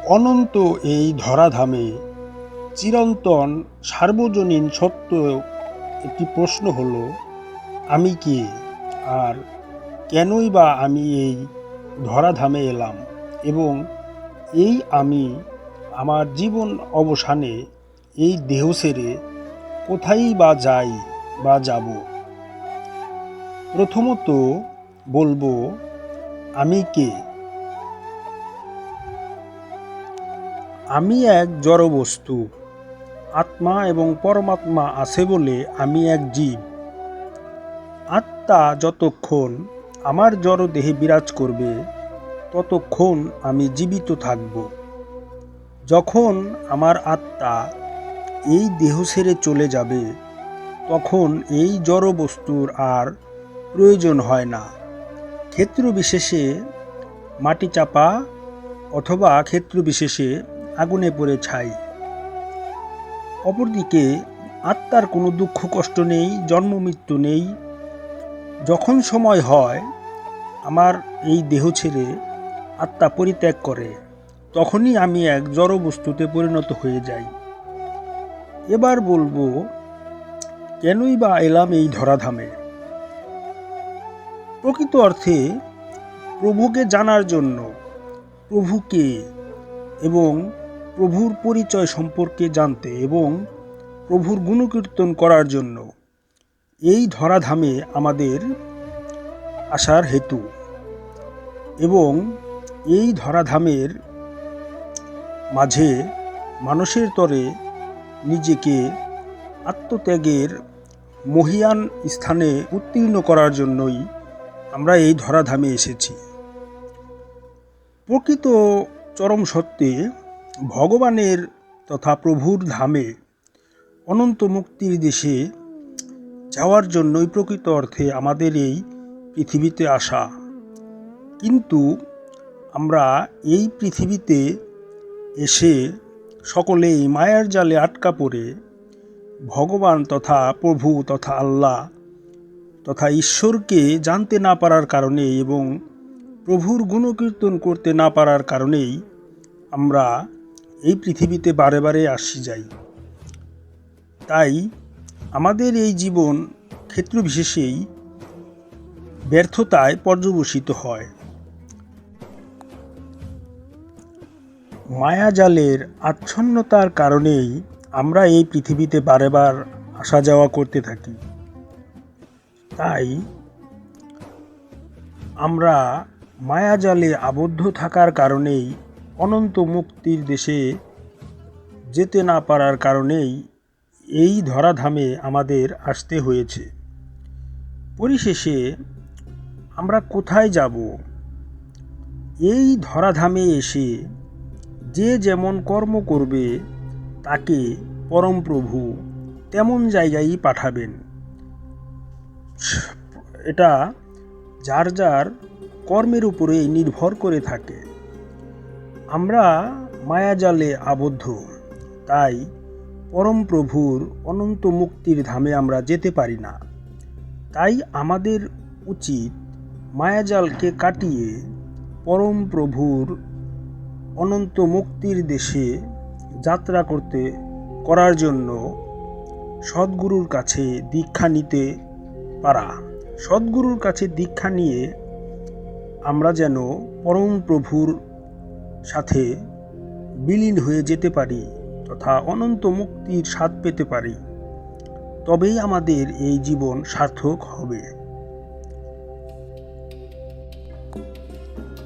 অনন্ত এই ধরাধামে চিরন্তন সার্বজনীন সত্য একটি প্রশ্ন হলো, আমি কে? আর কেনই বা আমি এই ধরাধামে এলাম? এবং এই আমি আমার জীবন অবসানে এই দেহ ছেড়ে কোথায় বা যাই বা যাব? প্রথমত বলবো, আমি কে? আমি এক জড়বস্তু। আত্মা এবং পরমাত্মা আছে বলে আমি এক জীব। আত্মা যতক্ষণ আমার জড় দেহে বিরাজ করবে ততক্ষণ আমি জীবিত থাকব। যখন আমার আত্মা এই দেহ ছেড়ে চলে যাবে তখন এই জড় বস্তুর আর প্রয়োজন হয় না। ক্ষেত্র বিশেষে মাটি চাপা অথবা ক্ষেত্র বিশেষে আগুনে পড়ে ছাই। অপরদিকে আত্মার কোনো দুঃখ কষ্ট নেই, জন্ম মৃত্যু নেই। যখন সময় হয় আমার এই দেহ ছেড়ে আত্মা পরিত্যাগ করে তখনই আমি এক জড় বস্তুতে পরিণত হয়ে যাই। এবার বলবো, কেনই বা এলাম এই ধরাধামে? প্রকৃত অর্থে প্রভুকে জানার জন্য, প্রভুকে এবং প্রভুর পরিচয় সম্পর্কে জানতে এবং প্রভুর গুণকীর্তন করার জন্য এই ধরাধামে আমাদের আসার হেতু। এবং এই ধরাধামের মাঝে মানুষের তরে নিজেকে আত্মত্যাগের মহিয়ান স্থানে উত্তীর্ণ করার জন্যই আমরা এই ধরাধামে এসেছি। প্রকৃত চরম সত্যে ভগবানের তথা প্রভুর ধামে অনন্ত মুক্তির দেশে যাওয়ার জন্যই প্রকৃত অর্থে আমাদের এই পৃথিবীতে আসা। কিন্তু আমরা এই পৃথিবীতে এসে সকলেই মায়ার জালে আটকা পড়ে ভগবান তথা প্রভু তথা আল্লাহ তথা ঈশ্বরকে জানতে না পারার কারণে এবং প্রভুর গুণকীর্তন করতে না পারার কারণেই আমরা এই পৃথিবীতে বারে বারে আসি যাই। তাই আমাদের এই জীবন ক্ষেত্র বিশেষেই ব্যর্থতায় পর্যবসিত হয়। মায়াজালের আচ্ছন্নতার কারণেই আমরা এই পৃথিবীতে বারেবার আসা যাওয়া করতে থাকি। তাই আমরা মায়াজালে আবদ্ধ থাকার কারণেই অনন্ত মুক্তির দেশে যেতে না পারার কারণেই এই ধরাধামে আমাদের আসতে হয়েছে। পরিশেষে আমরা কোথায় যাব? এই ধরাধামে এসে যে যেমন কর্ম করবে তাকে পরমপ্রভু তেমন জায়গায় পাঠাবেন। এটা যার যার কর্মের উপরেই নির্ভর করে থাকে। আমরা মায়াজালে আবদ্ধ, তাই পরমপ্রভুর অনন্ত মুক্তির ধামে আমরা যেতে পারি না। তাই আমাদের উচিত মায়াজালকে কাটিয়ে পরমপ্রভুর অনন্ত মুক্তির দেশে যাত্রা করার জন্য সদ্গুরুর কাছে দীক্ষা নিতে পারা। সদ্গুরুর কাছে দীক্ষা নিয়ে আমরা যেন পরমপ্রভুর সাথে বিলীন হয়ে যেতে পারি তথা অনন্ত মুক্তির স্বাদ পেতে পারি। তবেই আমাদের এই জীবন সার্থক হবে।